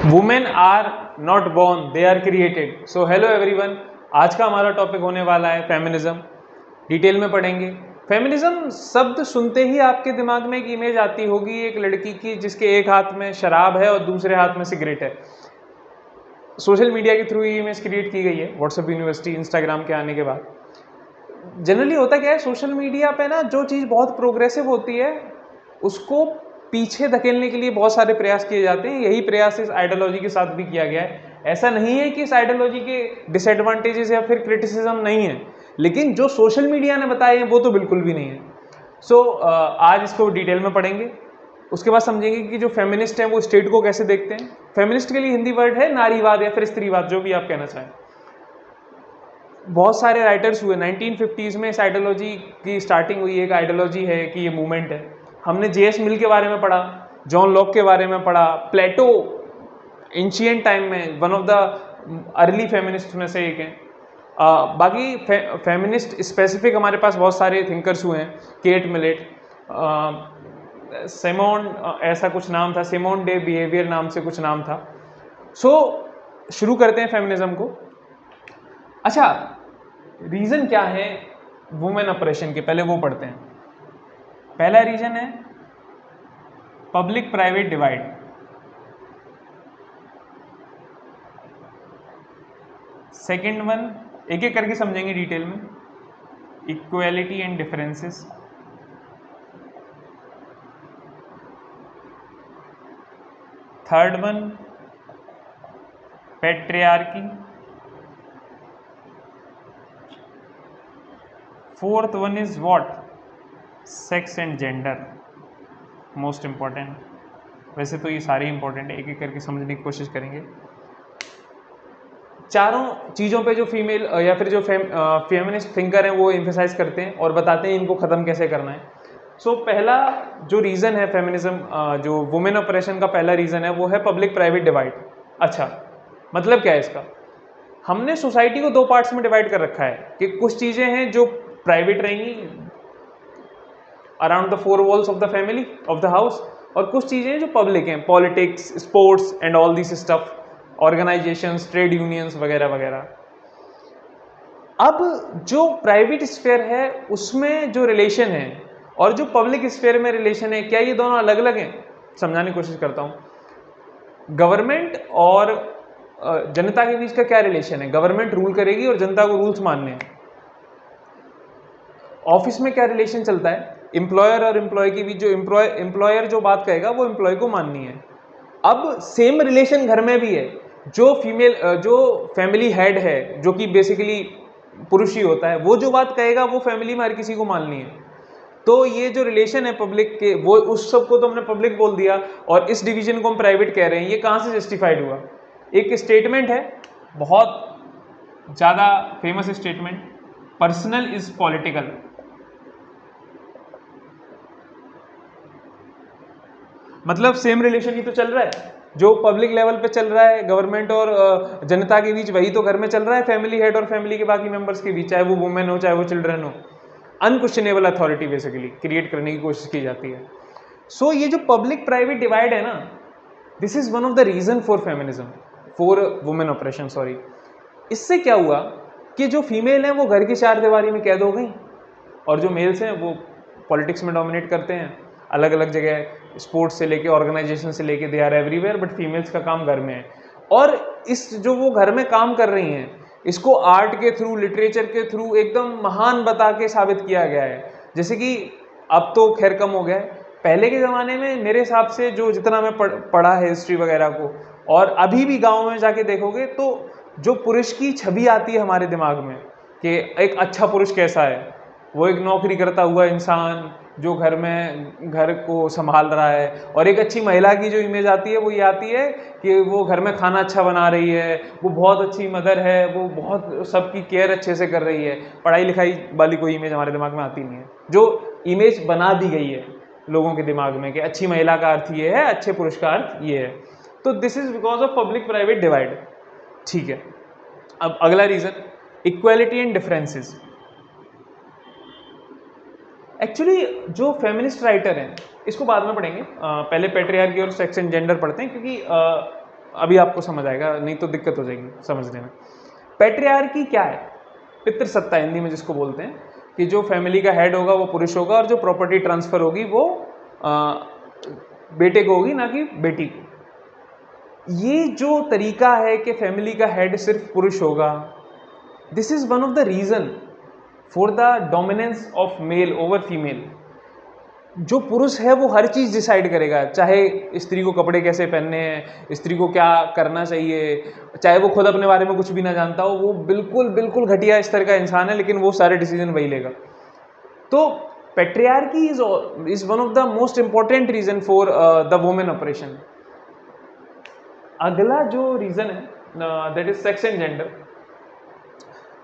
Women are not born, they are created. So hello everyone, आज का हमारा topic होने वाला है फेमिनिज्म। डिटेल में पढ़ेंगे। फेमिनिज्म शब्द सुनते ही आपके दिमाग में एक इमेज आती होगी, एक लड़की की जिसके एक हाथ में शराब है और दूसरे हाथ में सिगरेट है। सोशल मीडिया के थ्रू ये इमेज क्रिएट की गई है, व्हाट्सएप यूनिवर्सिटी, इंस्टाग्राम के आने के बाद। जनरली होता क्या है, सोशल मीडिया पे ना जो चीज़ बहुत प्रोग्रेसिव होती है उसको पीछे धकेलने के लिए बहुत सारे प्रयास किए जाते हैं। यही प्रयास इस आइडियोलॉजी के साथ भी किया गया है। ऐसा नहीं है कि इस आइडियोलॉजी के डिसएडवांटेजेस या फिर क्रिटिसिज्म नहीं है, लेकिन जो सोशल मीडिया ने बताए हैं वो तो बिल्कुल भी नहीं है। आज इसको डिटेल में पढ़ेंगे। उसके बाद समझेंगे कि जो फेमिनिस्ट हैं वो स्टेट को कैसे देखते हैं। फेमिनिस्ट के लिए हिंदी वर्ड है नारीवाद या फिर स्त्रीवाद, जो भी आप कहना चाहें। बहुत सारे राइटर्स हुए 1950s में, इस आइडियोलॉजी की स्टार्टिंग हुई। एक आइडियोलॉजी है कि ये मूवमेंट है। हमने जेएस मिल के बारे में पढ़ा, जॉन लॉक के बारे में पढ़ा, प्लेटो एंशिएंट टाइम में one of the early feminist में से एक है। बाकी फेमिनिस्ट स्पेसिफिक हमारे पास बहुत सारे थिंकर्स हुए हैं। केट मिलेट, सिमोन, ऐसा कुछ नाम था, सिमोन डे बिहेवियर नाम से कुछ नाम था। शुरू करते हैं फेमिनिज्म को। अच्छा, रीजन क्या है वुमेन ऑपरेशन के, पहले वो पढ़ते हैं। पहला रीजन है public private divide. Second one, एक एक करके समझेंगे डिटेल में, equality and differences. Third one, patriarchy. Fourth one is what, sex and gender, most important. वैसे तो ये सारे इंपॉर्टेंट है, एक एक करके समझने की कोशिश करेंगे। चारों चीज़ों पे जो फीमेल या फिर जो फेमिनिस्ट थिंकर हैं वो एम्फेसाइज करते हैं और बताते हैं इनको ख़त्म कैसे करना है। पहला जो रीज़न है फेमिनिज्म, जो वुमेन ऑपरेशन का पहला रीज़न है वो है पब्लिक प्राइवेट डिवाइड। अच्छा, मतलब क्या है इसका? हमने सोसाइटी को दो पार्ट्स में डिवाइड कर रखा है कि कुछ चीज़ें हैं जो प्राइवेट रहेंगी around the four walls of the family of the house, और कुछ चीज़ें जो पब्लिक हैं, politics, sports and all this stuff, organisations, trade unions वगैरह वगैरह। अब जो प्राइवेट स्फेयर है उसमें जो रिलेशन है और जो पब्लिक स्फेयर में रिलेशन है, क्या ये दोनों अलग अलग हैं? समझाने की कोशिश करता हूँ। गवर्नमेंट और जनता के बीच का क्या रिलेशन है? गवर्नमेंट रूल करेगी और जनता को रूल्स मानने हैं। ऑफिस में क्या रिलेशन चलता है? एम्प्लॉयर और एम्प्लॉय के बीच जो एम्प्लॉयर जो बात कहेगा वो एम्प्लॉय को माननी है। अब सेम रिलेशन घर में भी है। जो फैमिली हेड है, जो कि बेसिकली पुरुष ही होता है, वो जो बात कहेगा वो फैमिली में हर किसी को माननी है। तो ये जो रिलेशन है पब्लिक के, वो उस सब को तो हमने पब्लिक बोल दिया और इस डिवीजन को हम प्राइवेट कह रहे हैं। ये कहाँ से जस्टिफाइड हुआ? एक स्टेटमेंट है, बहुत ज़्यादा famous statement, personal is political. मतलब सेम रिलेशन ही तो चल रहा है, जो पब्लिक लेवल पे चल रहा है गवर्नमेंट और जनता के बीच, वही तो घर में चल रहा है फैमिली हेड और फैमिली के बाकी मेंबर्स के बीच, चाहे वो वुमेन हो चाहे वो चिल्ड्रन हो। अनक्वेश्चनेबल अथॉरिटी बेसिकली क्रिएट करने की कोशिश की जाती है। ये जो पब्लिक प्राइवेट डिवाइड है ना, this is one of the reason for feminism, for women oppression, sorry. इससे क्या हुआ कि जो फीमेल हैं वो घर की चार दीवारी में कैद हो गई और जो मेल्स हैं वो पॉलिटिक्स में डोमिनेट करते हैं, अलग अलग जगह, स्पोर्ट्स से लेके ऑर्गेनाइजेशन से लेके, they are everywhere, but females का काम घर में है। और इस जो वो घर में काम कर रही हैं, इसको आर्ट के थ्रू, लिटरेचर के थ्रू एकदम महान बता के साबित किया गया है। जैसे कि अब तो खैर कम हो गया है, पहले के ज़माने में मेरे हिसाब से जो जितना मैं पढ़ा है हिस्ट्री वगैरह को, और अभी भी गाँव में जाके देखोगे तो जो पुरुष की छवि आती है हमारे दिमाग में कि एक अच्छा पुरुष कैसा है, वो एक नौकरी करता हुआ इंसान जो घर में घर को संभाल रहा है। और एक अच्छी महिला की जो इमेज आती है वो ये आती है कि वो घर में खाना अच्छा बना रही है, वो बहुत अच्छी मदर है, वो बहुत सबकी केयर अच्छे से कर रही है। पढ़ाई लिखाई वाली कोई इमेज हमारे दिमाग में आती नहीं है। जो इमेज बना दी गई है लोगों के दिमाग में कि अच्छी महिला का अर्थ ये है, अच्छे पुरुष का अर्थ ये है। तो this is because of public private divide. ठीक है, अब अगला reason, equality and differences. Actually जो फेमिनिस्ट राइटर हैं, इसको बाद में पढ़ेंगे, पहले पैट्रियार्की और सेक्स एंड जेंडर पढ़ते हैं, क्योंकि अभी आपको समझ आएगा, नहीं तो दिक्कत हो जाएगी समझने में। पैट्रियार्की क्या है? पितृसत्ता हिंदी में जिसको बोलते हैं, कि जो फैमिली का हेड होगा वो पुरुष होगा और जो प्रॉपर्टी ट्रांसफर होगी वो बेटे को होगी, ना कि बेटी को। ये जो तरीका है कि फैमिली का हेड सिर्फ पुरुष होगा, this is one of the reason for the dominance of male over female. जो पुरुष है वो हर चीज़ डिसाइड करेगा, चाहे स्त्री को कपड़े कैसे पहनने हैं, स्त्री को क्या करना चाहिए, चाहे वो खुद अपने बारे में कुछ भी ना जानता हो, वो बिल्कुल बिल्कुल घटिया स्तर का इंसान है, लेकिन वो सारे डिसीजन वही लेगा। तो patriarchy is one of the most important reason for the women oppression. अगला जो रीजन है that is sex and gender.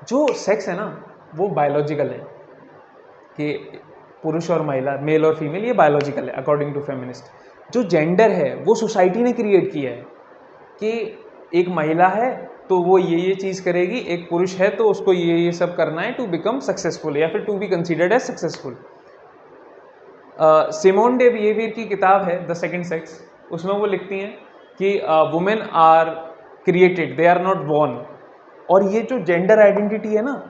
जो सेक्स है ना वो बायोलॉजिकल है, कि पुरुष और महिला, मेल और फीमेल, ये बायोलॉजिकल है अकॉर्डिंग टू फेमिनिस्ट। जो जेंडर है वो सोसाइटी ने क्रिएट किया है, कि एक महिला है तो वो ये चीज़ करेगी, एक पुरुष है तो उसको ये सब करना है टू बिकम सक्सेसफुल या फिर to be considered as successful. Simone de Beauvoir की किताब है द सेकंड सेक्स, उसमें वो लिखती हैं कि women are created, they are not born. और ये जो जेंडर आइडेंटिटी है ना,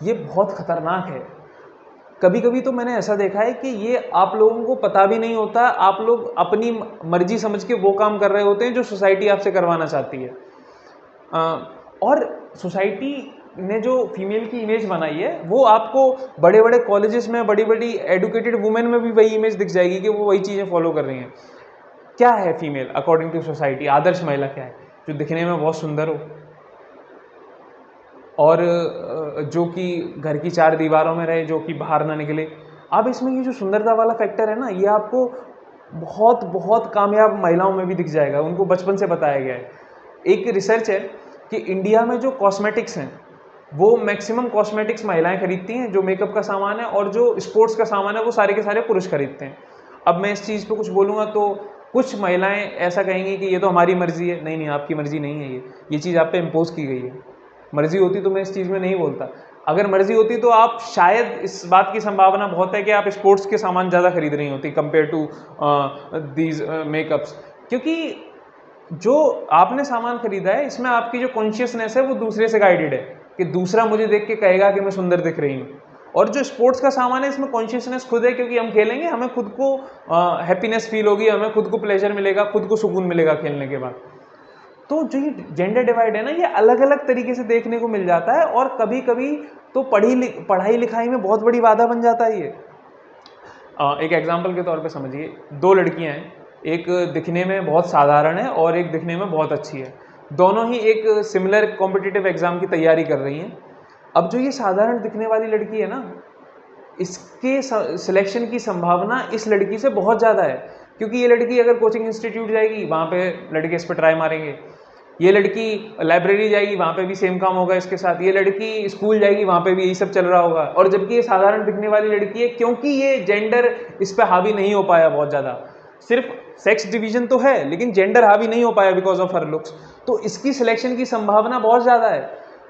ये बहुत खतरनाक है। कभी कभी तो मैंने ऐसा देखा है कि ये आप लोगों को पता भी नहीं होता, आप लोग अपनी मर्जी समझ के वो काम कर रहे होते हैं जो सोसाइटी आपसे करवाना चाहती है। और सोसाइटी ने जो फीमेल की इमेज बनाई है वो आपको बड़े बड़े कॉलेजेस में, बड़ी बड़ी एडुकेटेड वुमेन में भी वही इमेज दिख जाएगी कि वो वही चीज़ें फॉलो कर रही हैं। क्या है फीमेल अकॉर्डिंग टू सोसाइटी? आदर्श महिला क्या है? जो दिखने में बहुत सुंदर हो और जो कि घर की चार दीवारों में रहे, जो कि बाहर ना निकले। अब इसमें ये जो सुंदरता वाला फैक्टर है ना, ये आपको बहुत बहुत कामयाब महिलाओं में भी दिख जाएगा, उनको बचपन से बताया गया है। एक रिसर्च है कि इंडिया में जो कॉस्मेटिक्स हैं वो मैक्सिमम कॉस्मेटिक्स महिलाएं खरीदती हैं, जो मेकअप का सामान है, और जो स्पोर्ट्स का सामान है वो सारे के सारे पुरुष खरीदते हैं। अब मैं इस चीज़ पे कुछ बोलूँगा तो कुछ महिलाएं ऐसा कहेंगी कि ये तो हमारी मर्जी है। नहीं नहीं, आपकी मर्जी नहीं है, ये चीज़ आप पे इम्पोज की गई है। मर्जी होती तो मैं इस चीज़ में नहीं बोलता। अगर मर्जी होती तो आप शायद, इस बात की संभावना बहुत है कि आप स्पोर्ट्स के सामान ज़्यादा खरीद रही होती कंपेयर टू दीज मेकअप्स, क्योंकि जो आपने सामान खरीदा है इसमें आपकी जो कॉन्शियसनेस है वो दूसरे से गाइडेड है, कि दूसरा मुझे देख के कहेगा कि मैं सुंदर दिख रही हूँ। और जो स्पोर्ट्स का सामान है इसमें कॉन्शियसनेस खुद है, क्योंकि हम खेलेंगे, हमें खुद को हैप्पीनेस फील होगी, हमें खुद को प्लेजर मिलेगा, खुद को सुकून मिलेगा खेलने के बाद। तो जो ये जेंडर डिवाइड है ना, ये अलग अलग तरीके से देखने को मिल जाता है, और कभी कभी तो पढ़ाई लिखाई में बहुत बड़ी बाधा बन जाता है ये। एक एग्जांपल के तौर पे समझिए, दो लड़कियां हैं, एक दिखने में बहुत साधारण है और एक दिखने में बहुत अच्छी है। दोनों ही एक सिमिलर कॉम्पिटिटिव एग्जाम की तैयारी कर रही हैं। अब जो ये साधारण दिखने वाली लड़की है ना, इसके सिलेक्शन की संभावना इस लड़की से बहुत ज़्यादा है, क्योंकि ये लड़की अगर कोचिंग इंस्टीट्यूट जाएगी वहाँ पे लड़के इस पर ट्राई मारेंगे, ये लड़की लाइब्रेरी जाएगी वहाँ पे भी सेम काम होगा इसके साथ, ये लड़की स्कूल जाएगी वहाँ पे भी यही सब चल रहा होगा। और जबकि ये साधारण दिखने वाली लड़की है, क्योंकि ये जेंडर इस पर हावी नहीं हो पाया बहुत ज़्यादा, सिर्फ सेक्स डिवीजन तो है लेकिन जेंडर हावी नहीं हो पाया बिकॉज ऑफ हर लुक्स, तो इसकी सिलेक्शन की संभावना बहुत ज़्यादा है।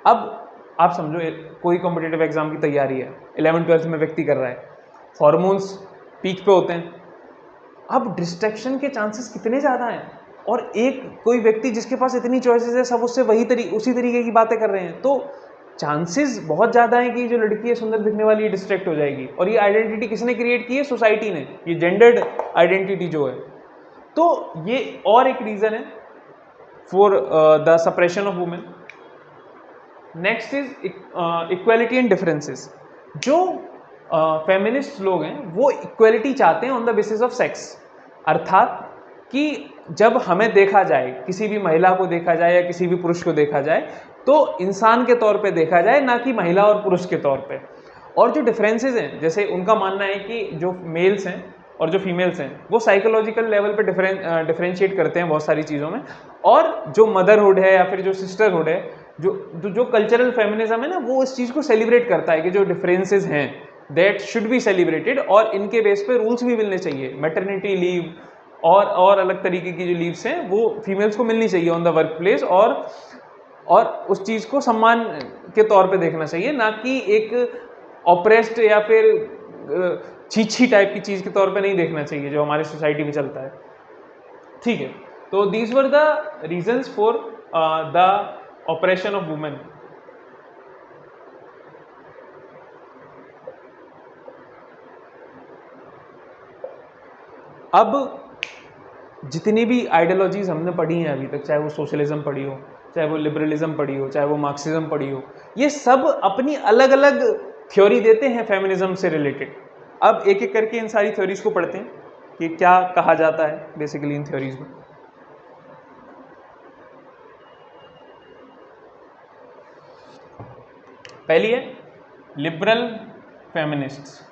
अब आप समझो कोई कॉम्पिटिटिव एग्जाम की तैयारी है, 11th-12th में व्यक्ति कर रहा है, हॉर्मोन्स पीक पे होते हैं, अब डिस्ट्रैक्शन के चांसेस कितने ज़्यादा हैं, और एक कोई व्यक्ति जिसके पास इतनी चॉइसेस है, सब उससे उसी तरीके की बातें कर रहे हैं, तो चांसेस बहुत ज़्यादा हैं कि जो लड़की है सुंदर दिखने वाली, डिस्ट्रैक्ट हो जाएगी। और ये आइडेंटिटी किसने क्रिएट की है? सोसाइटी ने, ये जेंडर्ड आइडेंटिटी जो है। तो ये और एक रीज़न है for the suppression of women. Next is equality and differences. जो फेमिनिस्ट लोग हैं वो इक्वालिटी चाहते हैं on the basis of sex, अर्थात कि जब हमें देखा जाए, किसी भी महिला को देखा जाए या किसी भी पुरुष को देखा जाए, तो इंसान के तौर पे देखा जाए, ना कि महिला और पुरुष के तौर पे। और जो डिफरेंसेस हैं, जैसे उनका मानना है कि जो मेल्स हैं और जो फीमेल्स हैं वो साइकोलॉजिकल लेवल पे डिफरेंशिएट करते हैं बहुत सारी चीज़ों में, और जो मदरहुड है या फिर जो सिस्टरहुड है, जो कल्चरल फेमिनिज्म है ना, वो इस चीज़ को सेलिब्रेट करता है कि जो डिफरेंसेस हैं दैट शुड बी सेलिब्रेटेड, और इनके बेस पे रूल्स भी मिलने चाहिए। मैटरनिटी लीव और अलग तरीके की जो लीव्स हैं वो फीमेल्स को मिलनी चाहिए ऑन द वर्क प्लेस, और उस चीज़ को सम्मान के तौर पे देखना चाहिए, ना कि एक ऑप्रेस्ड या फिर छीछी टाइप की चीज़ के तौर पे नहीं देखना चाहिए जो हमारी सोसाइटी में चलता है। ठीक है, तो these were the reasons for the operation of women. अब जितनी भी आइडियोलॉजीज हमने पढ़ी हैं अभी तक, चाहे वो सोशलिज्म पढ़ी हो, चाहे वो लिबरलिज्म पढ़ी हो, चाहे वो मार्क्सिज्म पढ़ी हो, ये सब अपनी अलग अलग थ्योरी देते हैं फेमिनिज्म से रिलेटेड। अब एक एक करके इन सारी थ्योरीज को पढ़ते हैं कि क्या कहा जाता है बेसिकली इन थ्योरीज में। पहली है लिबरल फेमिनिस्ट्स।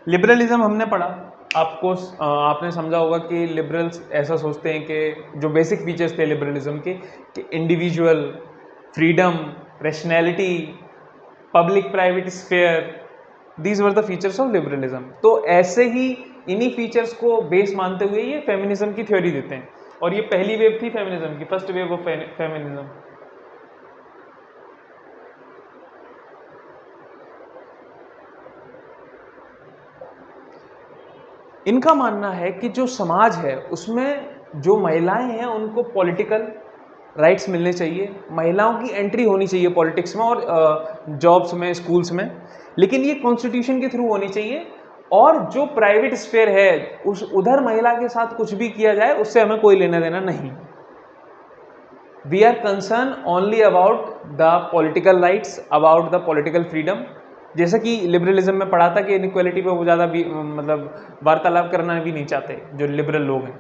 लिबरलिज्म हमने पढ़ा, आपको आपने समझा होगा कि लिबरल्स ऐसा सोचते हैं कि जो बेसिक फीचर्स थे लिबरलिज्म के कि individual freedom, rationality, public private sphere, these were the features of liberalism. तो ऐसे ही इन्हीं फीचर्स को बेस मानते हुए ये फेमिनिज्म की थ्योरी देते हैं, और ये पहली वेव थी फेमिनिज्म की, फर्स्ट वेव ऑफ फेमिनिज्म। इनका मानना है कि जो समाज है उसमें जो महिलाएं हैं उनको पॉलिटिकल राइट्स मिलने चाहिए, महिलाओं की एंट्री होनी चाहिए पॉलिटिक्स में और जॉब्स में, स्कूल्स में, लेकिन ये कॉन्स्टिट्यूशन के थ्रू होनी चाहिए। और जो प्राइवेट स्फेयर है उस उधर महिला के साथ कुछ भी किया जाए उससे हमें कोई लेना देना नहीं। We are concern only about the political rights, about the political freedom. जैसा कि लिबरलिज्म में पढ़ा था कि इनइक्वालिटी पे वो ज़्यादा भी मतलब वार्तालाप करना भी नहीं चाहते जो लिबरल लोग हैं।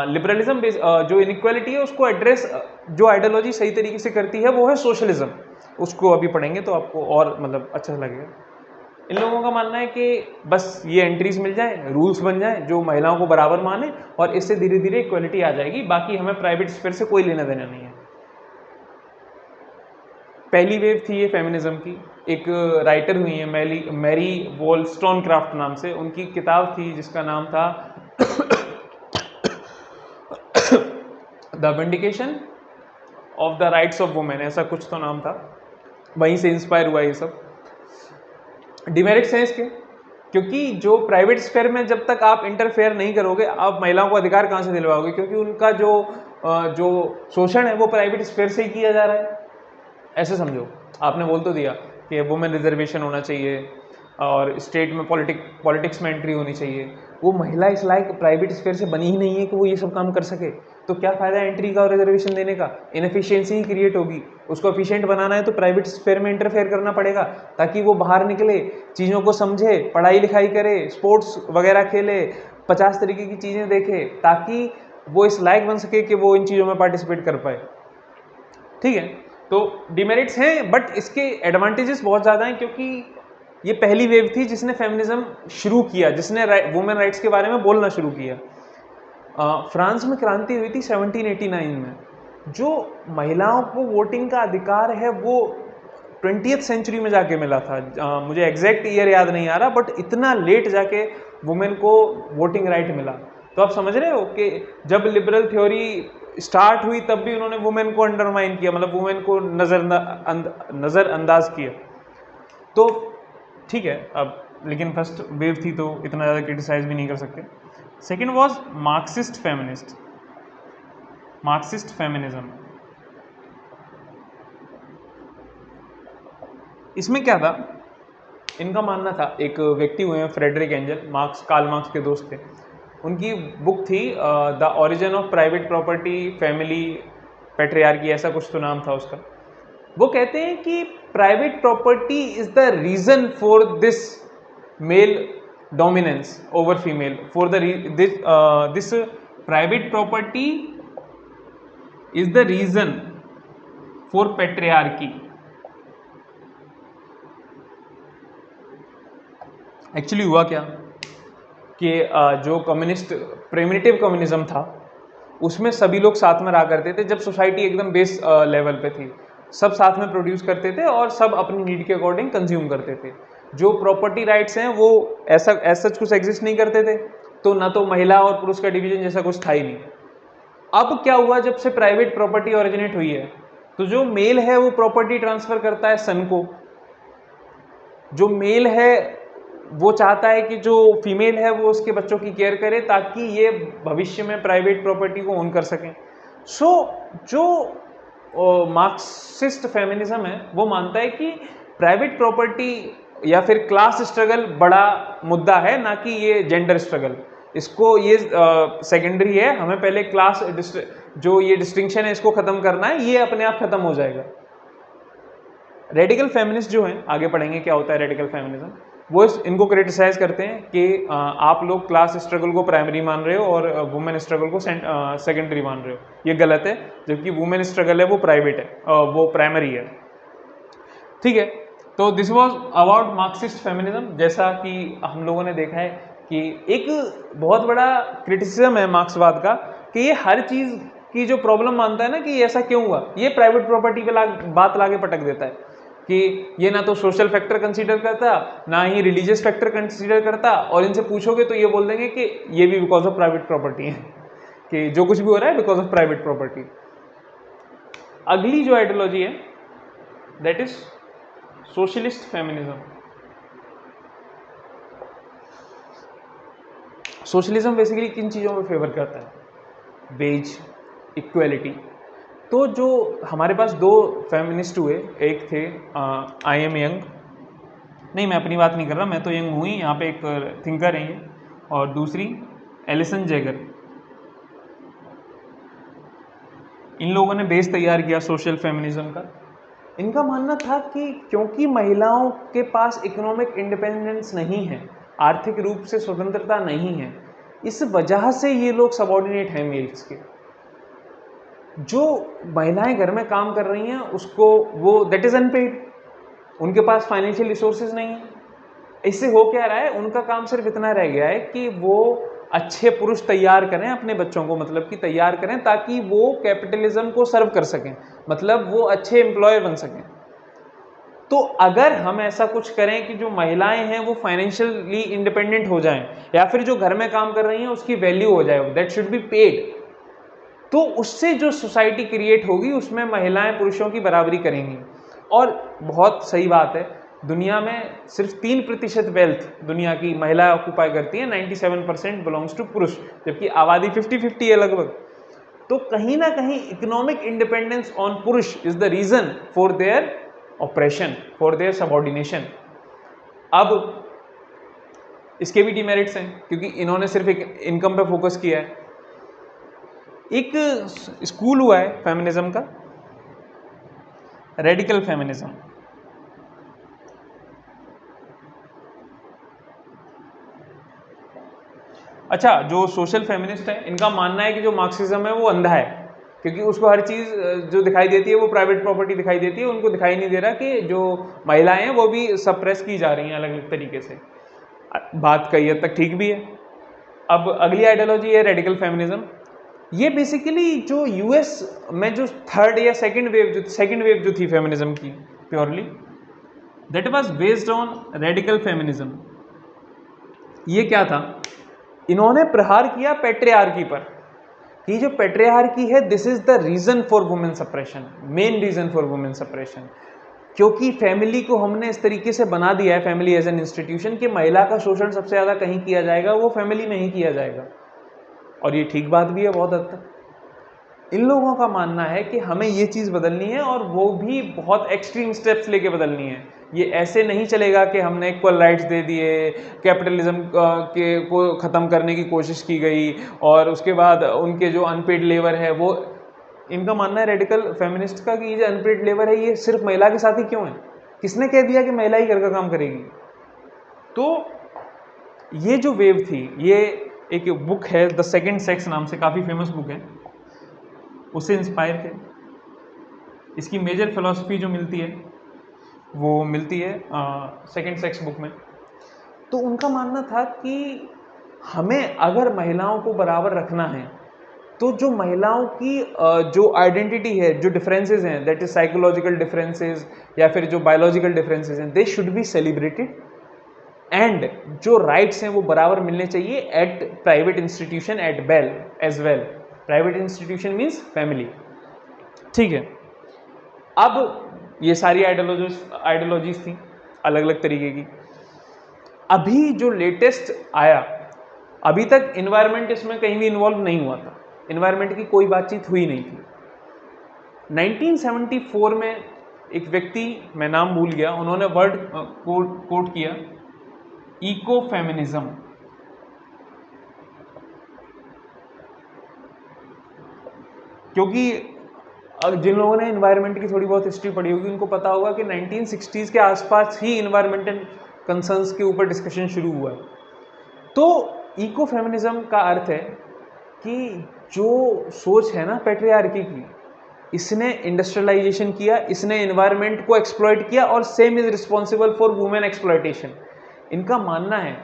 लिबरलिज्म जो इनइक्वालिटी है उसको एड्रेस, जो आइडियोलॉजी सही तरीके से करती है वो है सोशलिज्म। उसको अभी पढ़ेंगे तो आपको और मतलब अच्छा लगेगा। इन लोगों का मानना है कि बस ये एंट्रीज मिल जाए, रूल्स बन जाए जो महिलाओं को बराबर माने, और इससे धीरे धीरे इक्वालिटी आ जाएगी, बाकी हमें प्राइवेट स्फीयर से कोई लेना देना नहीं है। पहली वेव थी ये फेमिनिज्म की। एक राइटर हुई है मैरी वॉलस्टोनक्राफ्ट नाम से, उनकी किताब थी जिसका नाम था the vindication of the rights of women, ऐसा कुछ तो नाम था, वहीं से इंस्पायर हुआ ये सब। डिमेरिट्स हैं इसके, क्योंकि जो प्राइवेट स्फेयर में जब तक आप इंटरफेयर नहीं करोगे आप महिलाओं को अधिकार कहाँ से दिलवाओगे, क्योंकि उनका जो शोषण है वो प्राइवेट स्फेयर से ही किया जा रहा है। ऐसे समझो, आपने बोल तो दिया कि वुमेन रिजर्वेशन होना चाहिए और स्टेट में पॉलिटिक्स में एंट्री होनी चाहिए, वो महिला इस लायक प्राइवेट स्फेयर से बनी ही नहीं है कि वो ये सब काम कर सके, तो क्या फ़ायदा एंट्री का और रिजर्वेशन देने का? इनएफिशिएंसी ही क्रिएट होगी। उसको एफिशिएंट बनाना है तो प्राइवेट स्फेयर में इंटरफेयर करना पड़ेगा, ताकि वो बाहर निकले, चीज़ों को समझे, पढ़ाई लिखाई करे, स्पोर्ट्स वगैरह खेले, 50 तरीके की चीज़ें देखे, ताकि वो इस लायक बन सके कि वो इन चीज़ों में पार्टिसिपेट कर पाए। ठीक है, तो डिमेरिट्स हैं बट इसके एडवांटेजेस बहुत ज़्यादा हैं, क्योंकि ये पहली वेव थी जिसने फेमिनिज्म शुरू किया, जिसने वुमेन राइट्स के बारे में बोलना शुरू किया। फ्रांस में क्रांति हुई थी 1789 में। जो महिलाओं को वोटिंग का अधिकार है वो 20th सेंचुरी में जाके मिला था। मुझे एग्जैक्ट ईयर याद नहीं आ रहा, बट इतना लेट जाके वुमेन को वोटिंग राइट मिला। तो आप समझ रहे हो कि जब लिबरल थ्योरी स्टार्ट हुई तब भी उन्होंने वुमेन को अंडरमाइन किया, मतलब वुमेन को नज़रअंदाज किया। तो ठीक है, अब लेकिन फर्स्ट वेव थी तो इतना ज़्यादा क्रिटिसाइज भी नहीं कर सकते। Second was Marxist feminism. इसमें क्या था, इनका मानना था, एक व्यक्ति हुए हैं फ्रेडरिक एंजल, कार्ल मार्क्स के दोस्त थे, उनकी बुक थी the origin of private property, family, patriarchy, ऐसा कुछ तो नाम था उसका। वो कहते हैं कि private property is the reason for this male dominance over female, for this private property is the reason for patriarchy. Actually हुआ क्या कि जो प्रिमिटिव कम्युनिज्म था उसमें सभी लोग साथ में रहा करते थे। जब सोसाइटी एकदम बेस लेवल पे थी, सब साथ में प्रोड्यूस करते थे और सब अपनी नीड के अकॉर्डिंग कंज्यूम करते थे। जो प्रॉपर्टी राइट्स हैं वो ऐसा कुछ एग्जिस्ट नहीं करते थे, तो ना तो महिला और पुरुष का डिवीजन जैसा कुछ था ही नहीं। अब क्या हुआ, जब से प्राइवेट प्रॉपर्टी ओरिजिनेट हुई है तो जो मेल है वो प्रॉपर्टी ट्रांसफर करता है सन को, जो मेल है वो चाहता है कि जो फीमेल है वो उसके बच्चों की केयर करे ताकि ये भविष्य में प्राइवेट प्रॉपर्टी को ओन कर सकें। सो जो मार्क्सिस्ट फेमिनिज्म है वो मानता है कि प्राइवेट प्रॉपर्टी या फिर क्लास स्ट्रगल बड़ा मुद्दा है, ना कि ये जेंडर स्ट्रगल। इसको ये सेकेंडरी है, हमें पहले क्लास जो ये डिस्टिंक्शन है इसको खत्म करना है, ये अपने आप खत्म हो जाएगा। रेडिकल फेमिनिस्ट जो हैं, आगे पढ़ेंगे क्या होता है रेडिकल फेमिनिज्म, वो इनको क्रिटिसाइज करते हैं कि आप लोग क्लास स्ट्रगल को प्राइमरी मान रहे हो और वुमेन स्ट्रगल को सेकेंडरी मान रहे हो, ये गलत है। जबकि वुमेन स्ट्रगल है वो प्राइवेट है, वो प्राइमरी है। ठीक है, तो this was about Marxist feminism. जैसा कि हम लोगों ने देखा है कि एक बहुत बड़ा क्रिटिसिज्म है मार्क्सवाद का कि ये हर चीज़ की जो प्रॉब्लम मानता है ना कि ऐसा क्यों हुआ, ये प्राइवेट प्रॉपर्टी पे बात लाके पटक देता है कि ये ना तो सोशल फैक्टर कंसीडर करता, ना ही रिलीजियस फैक्टर कंसीडर करता, और इनसे पूछोगे तो ये बोल देंगे कि ये भी बिकॉज ऑफ प्राइवेट प्रॉपर्टी है, कि जो कुछ भी हो रहा है बिकॉज ऑफ प्राइवेट प्रॉपर्टी। अगली जो आइडियोलॉजी है that is socialist feminism. Socialism basically किन चीज़ों में फेवर करता है? Wage equality. तो जो हमारे पास दो फेमिनिस्ट हुए, एक थे आई एम यंग, नहीं मैं अपनी बात नहीं कर रहा, मैं तो यंग हूँ ही, यहाँ पे एक थिंकर हैं ये, और दूसरी एलिसन जैगर। इन लोगों ने बेस तैयार किया सोशल फेमिनिज्म का। इनका मानना था कि क्योंकि महिलाओं के पास इकोनॉमिक इंडिपेंडेंस नहीं है, आर्थिक रूप से स्वतंत्रता नहीं है, इस वजह से ये लोग सबॉर्डिनेट हैं मेल्स के। जो महिलाएं घर में काम कर रही हैं उसको वो दैट इज अनपेड, उनके पास फाइनेंशियल रिसोर्सेज नहीं है। इससे हो क्या रहा है, उनका काम सिर्फ इतना रह गया है कि वो अच्छे पुरुष तैयार करें अपने बच्चों को, मतलब कि तैयार करें ताकि वो कैपिटलिज्म को सर्व कर सकें, मतलब वो अच्छे एम्प्लॉयर बन सकें। तो अगर हम ऐसा कुछ करें कि जो महिलाएं हैं वो फाइनेंशियली इंडिपेंडेंट हो जाएं, या फिर जो घर में काम कर रही हैं उसकी वैल्यू हो जाए, दैट शुड बी पेड, तो उससे जो सोसाइटी क्रिएट होगी उसमें महिलाएं पुरुषों की बराबरी करेंगी। और बहुत सही बात है, दुनिया में सिर्फ 3% वेल्थ दुनिया की महिलाएं ऑक्यूपाई करती हैं, 97% बिलोंग्स टू पुरुष, जबकि आबादी 50-50 है लगभग। तो कहीं ना कहीं इकोनॉमिक इंडिपेंडेंस ऑन पुरुष is the reason for their oppression, for their subordination. अब इसके भी डिमेरिट्स हैं क्योंकि इन्होंने सिर्फ एक इनकम पे फोकस किया है। एक स्कूल हुआ है फेमिनिज्म का, रेडिकल फेमिनिज्म। अच्छा, जो सोशल फेमिनिस्ट है इनका मानना है कि जो मार्क्सिज्म है वो अंधा है, क्योंकि उसको हर चीज़ जो दिखाई देती है वो प्राइवेट प्रॉपर्टी दिखाई देती है, उनको दिखाई नहीं दे रहा कि जो महिलाएं हैं वो भी सप्रेस की जा रही हैं अलग अलग तरीके से। बात कई हद तक ठीक भी है। अब अगली आइडियोलॉजी है रेडिकल फेमिनिज्म। ये बेसिकली जो यूएस में जो थर्ड या सेकंड वेव जो थी फेमिनिज्म की purely, that was based on radical feminism. ये क्या था, इन्होंने प्रहार किया पैट्रियार्की पर कि जो पैट्रियार्की है this is the reason for women suppression, main reason for women suppression. क्योंकि फैमिली को हमने इस तरीके से बना दिया है, फैमिली एज एन इंस्टीट्यूशन, कि महिला का शोषण सबसे ज़्यादा कहीं किया जाएगा वो फैमिली में ही किया जाएगा। और ये ठीक बात भी है बहुत हद तक। इन लोगों का मानना है कि हमें ये चीज़ बदलनी है, और वो भी बहुत एक्सट्रीम स्टेप्स लेके बदलनी है। ये ऐसे नहीं चलेगा कि हमने इक्वल राइट्स दे दिए, कैपिटलिज्म के को ख़त्म करने की कोशिश की गई, और उसके बाद उनके जो अनपेड लेबर है वो, इनका मानना है रेडिकल फेमिनिस्ट का कि ये जो अनपेड लेबर है ये सिर्फ महिला के साथ ही क्यों है, किसने कह दिया कि महिला ही घर का काम करेगी। तो ये जो वेव थी, ये एक बुक है द सेकंड सेक्स नाम से, काफ़ी फेमस बुक है, उससे इंस्पायर थे। इसकी मेजर फिलॉसफी जो मिलती है वो मिलती है सेकंड सेक्स बुक में। तो उनका मानना था कि हमें अगर महिलाओं को बराबर रखना है तो जो महिलाओं की जो आइडेंटिटी है, जो डिफरेंसेस हैं, दैट इज साइकोलॉजिकल डिफरेंसेस या फिर जो बायोलॉजिकल डिफरेंसेस हैं, they should be celebrated, and जो राइट्स हैं वो बराबर मिलने चाहिए at private institution at bell as well. Private institution means family. ठीक है, अब ये सारी आइडियोलॉजीज थी अलग अलग तरीके की। अभी जो लेटेस्ट आया, अभी तक इन्वायरमेंट इसमें कहीं भी इन्वॉल्व नहीं हुआ था, इन्वायरमेंट की कोई बातचीत हुई नहीं थी। 1974 में एक व्यक्ति, मैं नाम भूल गया, उन्होंने वर्ड कोट किया, इको फेमिनिज्म। क्योंकि जिन लोगों ने इन्वायरमेंट की थोड़ी बहुत हिस्ट्री पढ़ी होगी उनको पता होगा कि 1960s के आसपास ही इन्वायरमेंटल कंसर्न्स के ऊपर डिस्कशन शुरू हुआ है। तो इको फेमिनिज्म का अर्थ है कि जो सोच है ना पैट्रियार्की की, इसने इंडस्ट्रियलाइजेशन किया, इसने इन्वायरमेंट को एक्सप्लॉइट किया और same is responsible for women exploitation. इनका मानना है,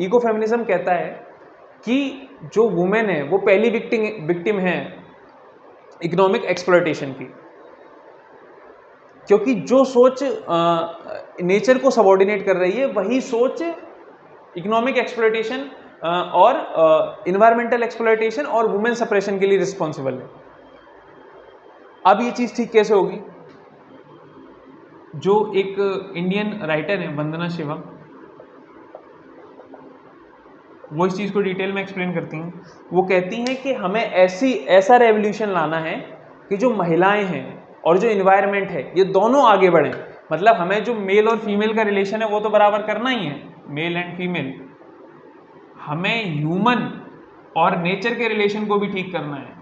इको फेमिनिज्म कहता है कि जो वुमेन है वो पहली विक्टिम है इकोनॉमिक एक्सप्लॉइटेशन की, क्योंकि जो सोच नेचर को सबऑर्डिनेट कर रही है वही सोच इकोनॉमिक एक्सप्लॉइटेशन और इन्वायरमेंटल एक्सप्लॉइटेशन और वुमेन सप्रेशन के लिए रिस्पॉन्सिबल है। अब ये चीज़ ठीक कैसे होगी? जो एक इंडियन राइटर है वंदना शिवम, वो इस चीज़ को डिटेल में एक्सप्लेन करती हैं। वो कहती हैं कि हमें ऐसा रेवोल्यूशन लाना है कि जो महिलाएं हैं और जो इन्वायरमेंट है ये दोनों आगे बढ़ें। मतलब हमें जो मेल और फीमेल का रिलेशन है वो तो बराबर करना ही है, मेल एंड फीमेल। हमें ह्यूमन और नेचर के रिलेशन को भी ठीक करना है,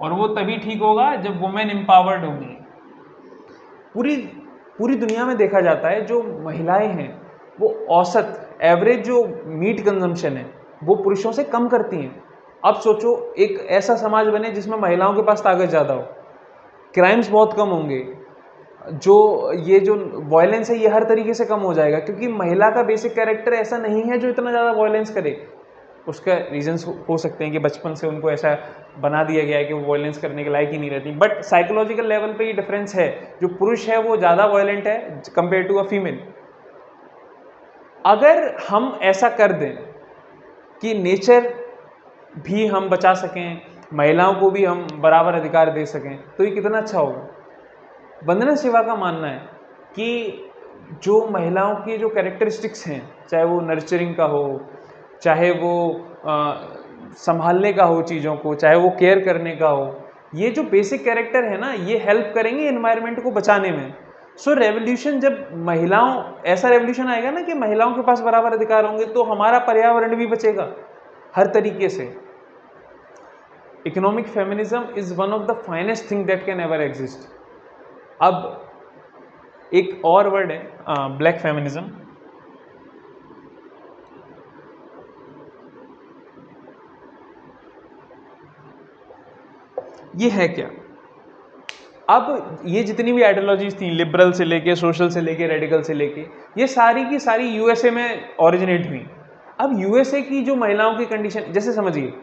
और वो तभी ठीक होगा जब वुमेन एम्पावर्ड होंगी। पूरी दुनिया में देखा जाता है जो महिलाएं हैं वो औसत एवरेज जो मीट कंजम्पशन है वो पुरुषों से कम करती हैं। अब सोचो एक ऐसा समाज बने जिसमें महिलाओं के पास ताकत ज़्यादा हो, क्राइम्स बहुत कम होंगे, ये जो वायलेंस है ये हर तरीके से कम हो जाएगा, क्योंकि महिला का बेसिक कैरेक्टर ऐसा नहीं है जो इतना ज़्यादा वायलेंस करे। उसका रीजंस हो सकते हैं कि बचपन से उनको ऐसा बना दिया गया है कि वो वायलेंस करने के लायक ही नहीं रहती, बट साइकोलॉजिकल लेवल पे ये डिफरेंस है। जो पुरुष है वो ज़्यादा वायलेंट है कंपेयर टू अ फीमेल। अगर हम ऐसा कर दें कि नेचर भी हम बचा सकें, महिलाओं को भी हम बराबर अधिकार दे सकें, तो ये कितना अच्छा होगा। वंदना शिवा का मानना है कि जो महिलाओं की जो कैरेक्टरिस्टिक्स हैं, चाहे वो नर्चरिंग का हो, चाहे वो संभालने का हो चीज़ों को, चाहे वो केयर करने का हो, ये जो बेसिक कैरेक्टर है ना ये हेल्प करेंगे एनवायरनमेंट को बचाने में। सो रेवोल्यूशन, जब ऐसा रेवोल्यूशन आएगा ना कि महिलाओं के पास बराबर अधिकार होंगे, तो हमारा पर्यावरण भी बचेगा हर तरीके से। Economic feminism is one of the finest thing that can ever exist. अब एक और वर्ड है ब्लैक फेमिनिज्म। ये है क्या? अब ये जितनी भी आइडियोलॉजीज थी, लिबरल से लेके, सोशल से लेके, रेडिकल से लेके, ये सारी की सारी यूएसए में ओरिजिनेट हुई। अब यूएसए की जो महिलाओं की कंडीशन, जैसे समझिए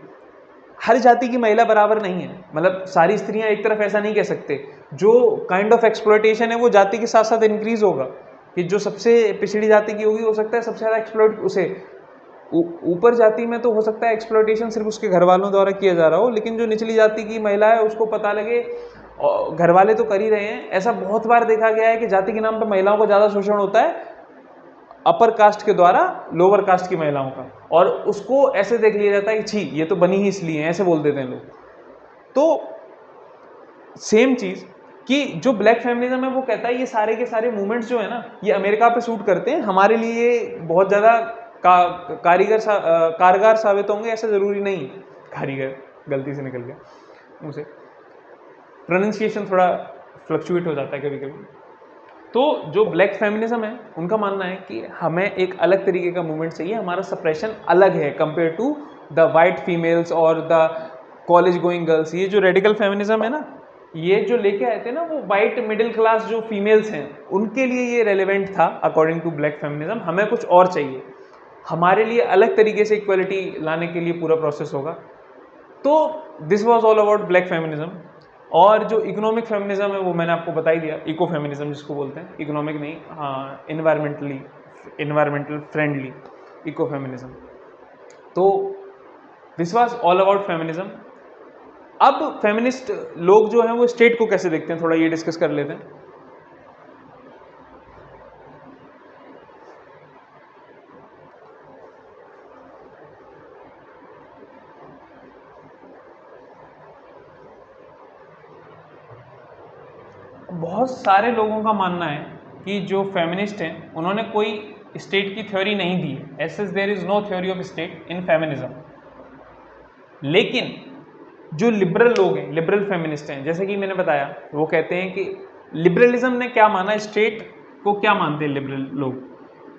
हर जाति की महिला बराबर नहीं है, मतलब सारी स्त्रियां एक तरफ ऐसा नहीं कह सकते। जो काइंड ऑफ एक्सप्लॉइटेशन है वो जाति के साथ साथ इंक्रीज होगा, कि जो सबसे पिछड़ी जाति की होगी हो सकता है सबसे ज़्यादा एक्सप्लॉइट उसे, ऊपर जाति में तो हो सकता है एक्सप्लॉइटेशन सिर्फ उसके घर वालों द्वारा किया जा रहा हो, लेकिन जो निचली जाति की महिला है उसको पता लगे घर वाले तो कर ही रहे हैं। ऐसा बहुत बार देखा गया है कि जाति के नाम पर महिलाओं को ज़्यादा शोषण होता है अपर कास्ट के द्वारा लोअर कास्ट की महिलाओं का, और उसको ऐसे देख लिया जाता है कि छी ये तो बनी ही इसलिए, ऐसे बोल देते हैं लोग। तो सेम चीज़ कि जो ब्लैक फेमिनिज्म है वो कहता है ये सारे के सारे मूवमेंट्स जो है ना ये अमेरिका पे सूट करते हैं, हमारे लिए बहुत ज़्यादा कारगर साबित होंगे ऐसा ज़रूरी नहीं। कारीगर गलती से निकल गया मुझे, प्रोनाउंसिएशन थोड़ा फ्लक्चुएट हो जाता है कभी कभी। तो जो ब्लैक फेमिनिज्म है उनका मानना है कि हमें एक अलग तरीके का मूवमेंट चाहिए, हमारा सप्रेशन अलग है compare to the white females और द कॉलेज गोइंग गर्ल्स। ये जो रेडिकल फेमिनिज्म है ना, ये जो लेके आए थे ना वो वाइट मिडिल क्लास जो फीमेल्स हैं उनके लिए ये रेलिवेंट था अकॉर्डिंग टू ब्लैक फेमिनिज्म। हमें कुछ और चाहिए, हमारे लिए अलग तरीके से इक्वलिटी लाने के लिए पूरा प्रोसेस होगा। तो this was all about black feminism. और जो इकोनॉमिक फेमिनिज्म है वो मैंने आपको बता ही दिया, इको फेमिनिज्म जिसको बोलते हैं, इकोनॉमिक नहीं, हाँ इन्वायरमेंटल फ्रेंडली इको फेमिनिज्म। तो this was all about feminism. अब फेमिनिस्ट लोग जो हैं वो स्टेट को कैसे देखते हैं, थोड़ा ये डिस्कस कर लेते हैं। बहुत सारे लोगों का मानना है कि जो फेमिनिस्ट हैं उन्होंने कोई स्टेट की थ्योरी नहीं दी है, as there is no theory of state in feminism. लेकिन जो लिबरल लोग हैं, लिबरल फेमिनिस्ट हैं, जैसे कि मैंने बताया, वो कहते हैं कि लिबरलिज्म ने क्या माना, स्टेट को क्या मानते हैं लिबरल लोग,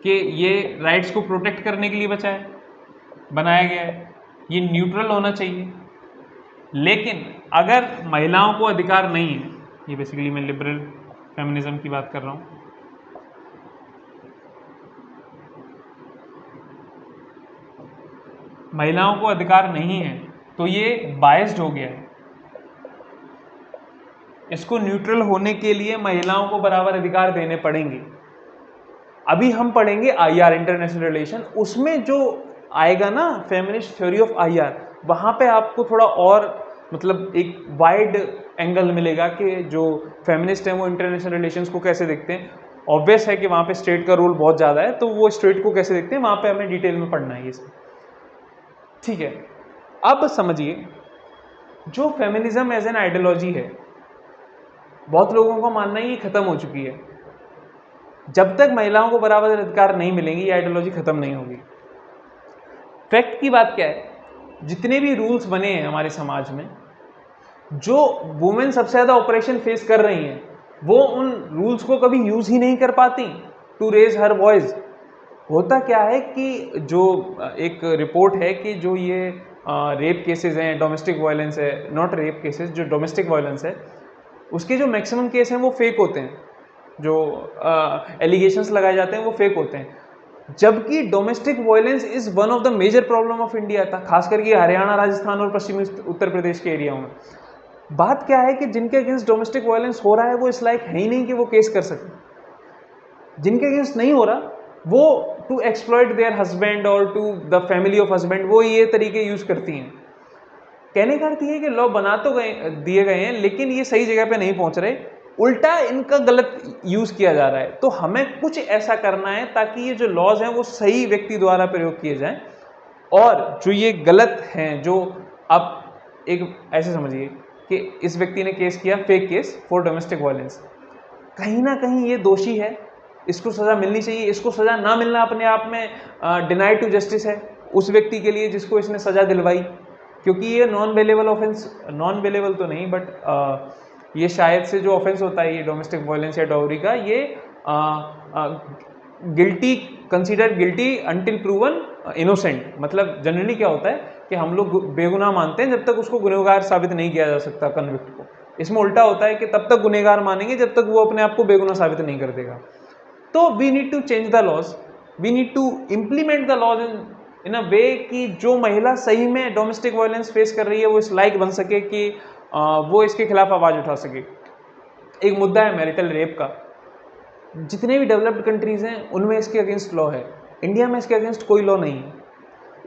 कि ये राइट्स को प्रोटेक्ट करने के लिए बनाया गया है, ये न्यूट्रल होना चाहिए। लेकिन अगर महिलाओं को अधिकार नहीं है, ये बेसिकली मैं लिबरल फेमिनिज्म की बात कर रहा हूँ, महिलाओं को अधिकार नहीं है तो ये बायस्ड हो गया है। इसको न्यूट्रल होने के लिए महिलाओं को बराबर अधिकार देने पड़ेंगे। अभी हम पढ़ेंगे आईआर, इंटरनेशनल रिलेशन, उसमें जो आएगा ना फेमिनिस्ट थ्योरी ऑफ आईआर, वहाँ पे आपको थोड़ा और मतलब एक वाइड एंगल मिलेगा कि जो फेमिनिस्ट हैं वो इंटरनेशनल रिलेशंस को कैसे देखते हैं। ऑब्वियस है कि वहाँ पे स्टेट का रोल बहुत ज़्यादा है, तो वो स्टेट को कैसे देखते हैं वहाँ पे हमें डिटेल में पढ़ना है ये सब। ठीक है, अब समझिए, जो फेमिनिज्म एज एन आइडियोलॉजी है, बहुत लोगों का मानना है ये खत्म हो चुकी है। जब तक महिलाओं को बराबर अधिकार नहीं मिलेंगे ये आइडियोलॉजी खत्म नहीं होगी। फैक्ट की बात क्या है, जितने भी रूल्स बने हैं हमारे समाज में, जो वुमेन सबसे ज़्यादा ऑपरेशन फेस कर रही हैं, वो उन रूल्स को कभी यूज़ ही नहीं कर पाती टू रेज हर वॉइस। होता क्या है कि जो एक रिपोर्ट है कि जो ये रेप केसेस हैं, डोमेस्टिक वायलेंस है, नॉट रेप केसेस, जो डोमेस्टिक वायलेंस है उसके जो मैक्सिमम केस हैं वो फेक होते हैं, जो एलिगेशंस लगाए जाते हैं वो फेक होते हैं। जबकि domestic violence is one of the major problem of India था, खास करके हरियाणा, राजस्थान और पश्चिमी उत्तर प्रदेश के एरिया में। बात क्या है कि जिनके अगेंस्ट डोमेस्टिक वायलेंस हो रहा है वो इस लायक है ही नहीं कि वो केस कर सके। जिनके अगेंस्ट नहीं हो रहा वो टू एक्सप्लॉइट देयर हस्बैंड और to the family of husband वो ये तरीके यूज करती हैं। कहने का अर्थ ये है कि लॉ बना तो दिए गए हैं लेकिन ये सही जगह पे नहीं पहुंच रहे, उल्टा इनका गलत यूज किया जा रहा है। तो हमें कुछ ऐसा करना है ताकि ये जो लॉज हैं वो सही व्यक्ति द्वारा प्रयोग किए जाएं, और जो ये गलत हैं, जो आप एक ऐसे समझिए कि इस व्यक्ति ने केस किया, fake case for domestic violence, कहीं ना कहीं ये दोषी है, इसको सज़ा मिलनी चाहिए। इसको सज़ा ना मिलना अपने आप में डिनाइड टू जस्टिस है उस व्यक्ति के लिए जिसको इसने सज़ा दिलवाई, क्योंकि ये non bailable offence, non bailable तो नहीं बट ये शायद से जो ऑफेंस होता है ये डोमेस्टिक वायलेंस या डाउरी का, ये guilty, consider guilty until proven innocent. मतलब जनरली क्या होता है कि हम लोग बेगुनाह मानते हैं जब तक उसको गुनहगार साबित नहीं किया जा सकता कन्विक्ट को। इसमें उल्टा होता है कि तब तक गुनहगार मानेंगे जब तक वो अपने आप को बेगुनाह साबित नहीं कर देगा। तो we need to change the laws, we need to implement the laws in a way कि जो महिला सही में डोमेस्टिक वायलेंस फेस कर रही है वो इस लायक बन सके कि वो इसके खिलाफ आवाज़ उठा सके। एक मुद्दा है मैरिटल रेप का, जितने भी डेवलप्ड कंट्रीज़ हैं उनमें इसके अगेंस्ट लॉ है, इंडिया में इसके अगेंस्ट कोई लॉ नहीं है।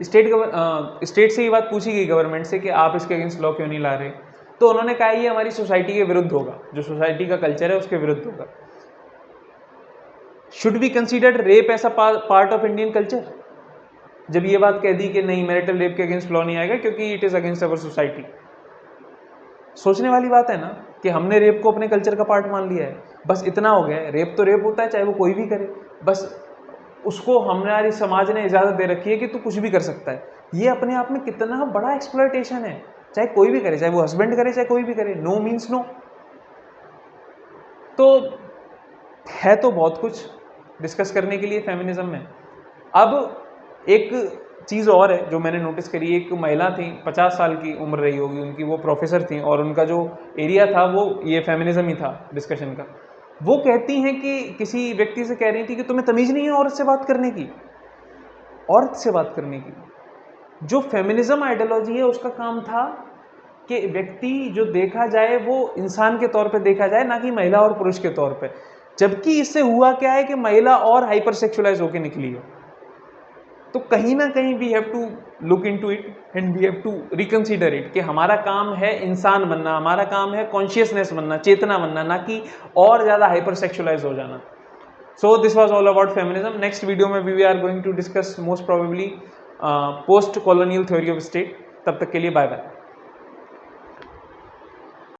स्टेट से ये बात पूछी गई गवर्नमेंट से कि आप इसके अगेंस्ट लॉ क्यों नहीं ला रहे, तो उन्होंने कहा ये हमारी सोसाइटी के विरुद्ध होगा, जो सोसाइटी का कल्चर है उसके विरुद्ध होगा। Should be considered rape as a part of Indian culture? जब ये बात कह दी कि नहीं मैरिटल रेप के अगेंस्ट लॉ नहीं आएगा क्योंकि it is against our society. सोचने वाली बात है ना कि हमने रेप को अपने कल्चर का पार्ट मान लिया है, बस इतना हो गया है। रेप तो रेप होता है चाहे वो कोई भी करे, बस उसको हमारे समाज ने इजाज़त दे रखी है कि तू कुछ भी कर सकता है। ये अपने आप में कितना बड़ा एक्सप्लॉयटेशन है, चाहे कोई भी करे, चाहे वो हस्बैंड करे चाहे कोई भी करे, नो मीन्स नो। तो है तो बहुत कुछ डिस्कस करने के लिए फेमिनिज्म में। अब एक चीज़ और है जो मैंने नोटिस करी, एक महिला थी 50 साल की उम्र रही होगी उनकी, वो प्रोफेसर थी और उनका जो एरिया था वो ये फेमिनिज्म ही था डिस्कशन का। वो कहती हैं कि किसी व्यक्ति से कह रही थी कि तुम्हें तमीज़ नहीं है औरत से बात करने की, औरत से बात करने की। जो फेमिनिज्म आइडियोलॉजी है उसका काम था कि व्यक्ति जो देखा जाए वो इंसान के तौर पे देखा जाए, ना कि महिला और पुरुष के तौर पे। जबकि इससे हुआ क्या है कि महिला और हाइपर सेक्सुअलाइज होकर निकली हो। तो कहीं ना कहीं we have to look into it and we have to reconsider it कि हमारा काम है इंसान बनना, हमारा काम है कॉन्शियसनेस बनना, चेतना बनना, ना कि और ज़्यादा हाइपर सेक्सुअलाइज हो जाना। So this was all about feminism. Next video में we are going to discuss most probably post colonial theory of state. तब तक के लिए बाय बाय।